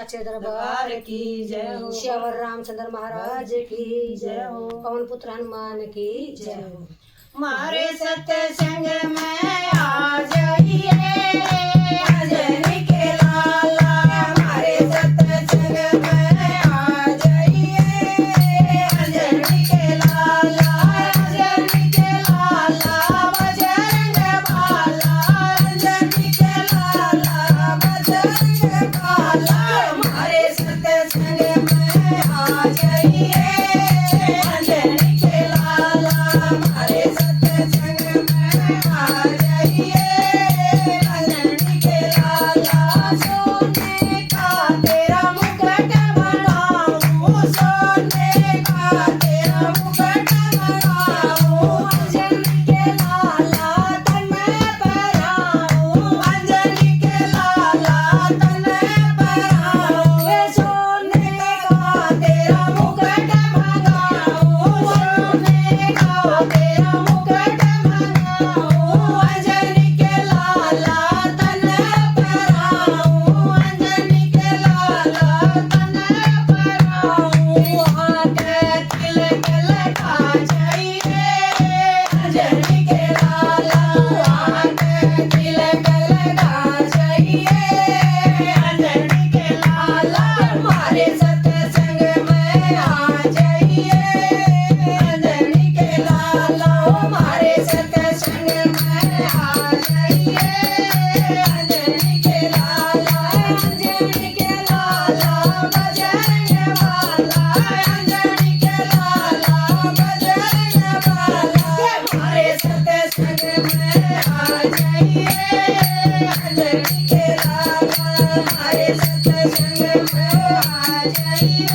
अच्छे दरबार की जय हो। श्यावर रामचंद्र महाराज की जय हो। पवन पुत्र हनुमान की जय हो। मारे सत्संग में आ जाइए अंजनी के लाला, मारे सत्संग में आ जाइए अंजनी के लाला, अंजनी के लाला बजरंग बाला, अंजनी के लाला बजरंग बाला, मारे सत्संग में आ जाइए अंजनी के लाला, मारे सत्संग में आ जाइए अंजनी के लाला, सोने का तेरा मुकुट बनाऊं, सोने का तेरा मुकुट बनाऊं, अंजनी के लाला तन पहराऊं, अंजनी के लाला तन पहराऊं, सोने का तेरा मुकुट बनाऊं, सोने का तेरा मुकुट बनाऊं, अंजनी के लाला तन पहराऊं, अंजनी के लाला तन पहराऊं, आके तिलक लगा जाइए अंजनी के लाला, आके तिलक लगा जाइए अंजनी के लाला, हमारे सत्संग में आ जाइए अंजनी के लाला, हमारे सत्संग में आ जाइए अंजनी के लाला, अंजनी के लाला बजरंग बाला, अंजनी के लाला बजरंग बाला, हमारे सत्संग में आ जाइए अंजनी के लाला, हमारे सत्संग में आ जाइए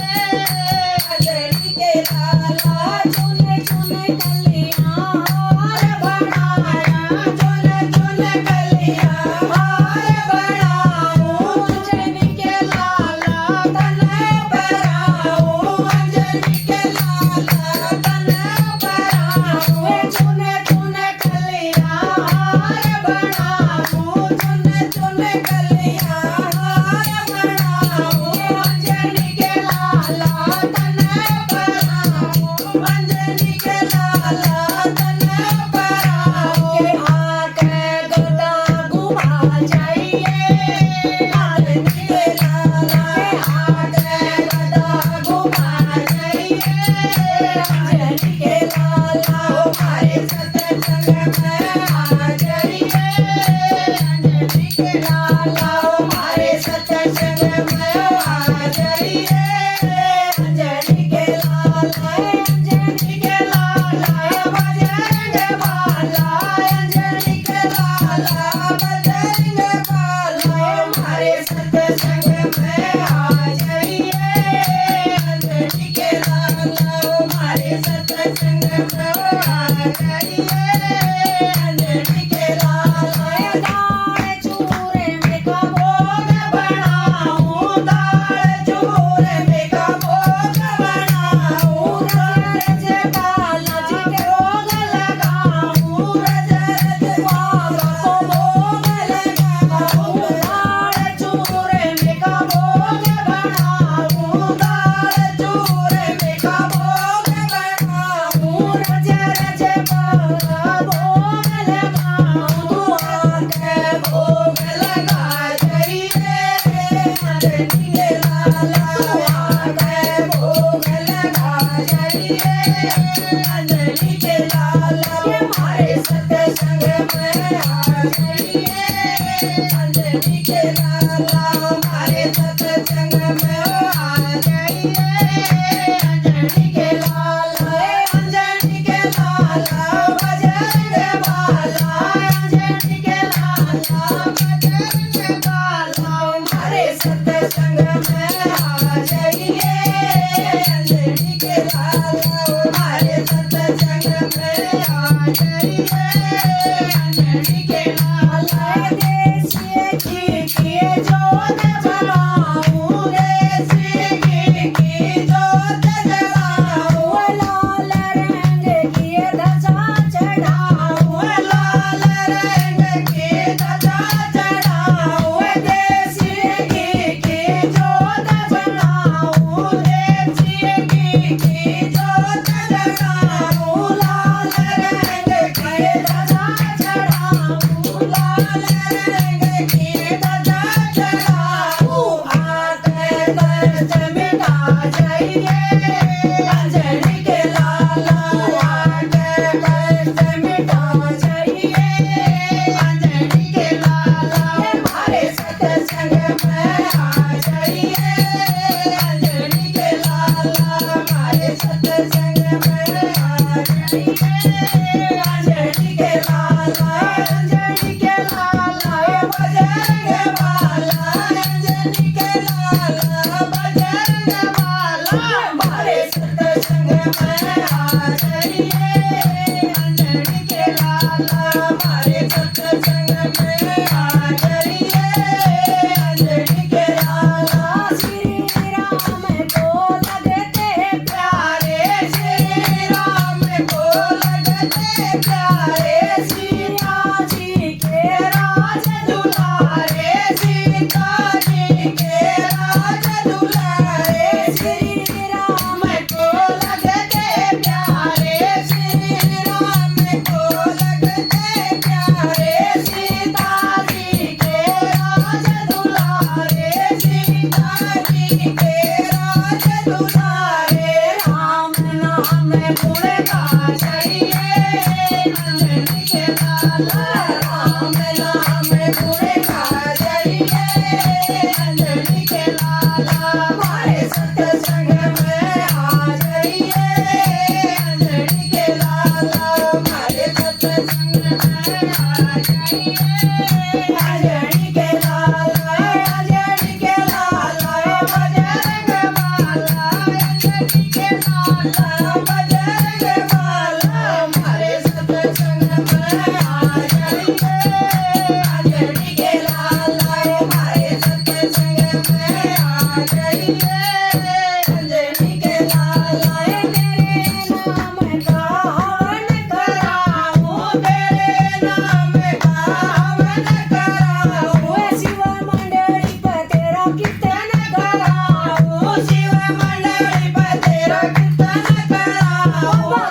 अंजनी के लाला, चुने चुने कलियां हार बनाया, चुने चुने कलियां हार बनाऊं, अंजनी के लाला तन पहराऊं, अंजनी के लाला तन पहराऊं, चुने चुने कलियां हार बनाऊं, चुने चुने कलियां हार बनाऊं, अंजनी के लाला तन पहराऊं, अंजनी के लाला तन पहराऊं, आके गदा घुमा जाइए अंजनी के लाला, आके गदा घुमा जाइए अंजनी के लाला, हमारे सत्संग में आ जाइए अंजनी के लाला, हमारे सत्संग में आ जाइए अंजनी के लाला, अंजनी के लाला बजरंग बाला, अंजनी के लाला बजरंग बाला, हमारे सत्संग में आ जाइए अंजनी के लाला, हमारे सत्संग में आ जाइए अंजनी के लाला, दाल चूरे में का भोग बनाऊं, दाल चूरे में का भोग बनाऊं, रज बाला जी के भोग लगाऊं, रज बाला को भोग लगाऊं, दाल चूरे में का भोग बनाऊं, दाल चूरे में का भोग बनाऊं, रज बाला भोग लगाऊं, आके भोग लगा जाइए अंजनी के लाला, आके भोग लगा जाइए अंजनी के लाला, हमारे सत्संग में आ जाइए अंजनी के लाला, हमारे सत्संग में आ जाइए अंजनी के लाला, अंजनी के लाला बजरंग बाला, अंजनी के लाला बजरंग बाला, हमारे सत्संग में आ जाइए अंजनी के लाला, हमारे सत्संग में आ जाइए अंजनी के लाला, देश की जोत जलाऊं, देश की जोत जलाऊं, लाल रंग की ध्वजा चढ़ाऊं, लाल रंग की ध्वजा चढ़ाऊं, देश की जोत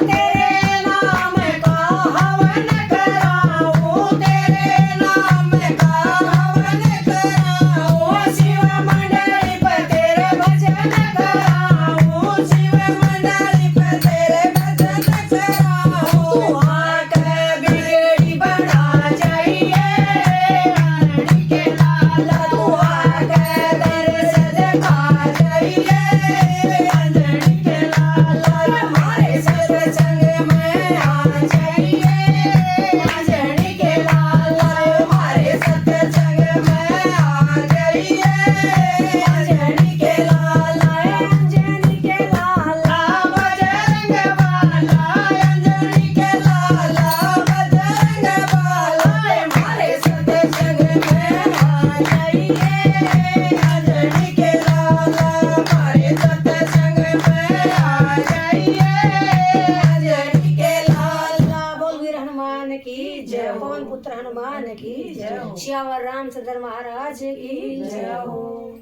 तेरे नाम का हवन कराऊं, तेरे नाम का हवन कराऊं, शिव मंडली पर तेरे भजन कराऊं, शिव मंडली पर तेरे भजन कराऊं। तू आकर बिगड़ी बना जाइए रानी के लाला, तू आकर दर्श दिखा जाइए रानी के लाला, हमारे सत्संग में आ जाइए रानी के लाला, हमारे सत्संग में आ जाइए रानी के लाला, अंजनी के लाला बजरंग बाला, अंजनी के लाला बजरंग बाला, हमारे सत्संग में आ जाइए अंजनी के लाला, हमारे सत्संग में आ जाइए अंजनी के लाला। बोल वीर हनुमान की जय हो, पवन पुत्र हनुमान की जय हो, सियावर रामचंद्र महाराज की जय हो।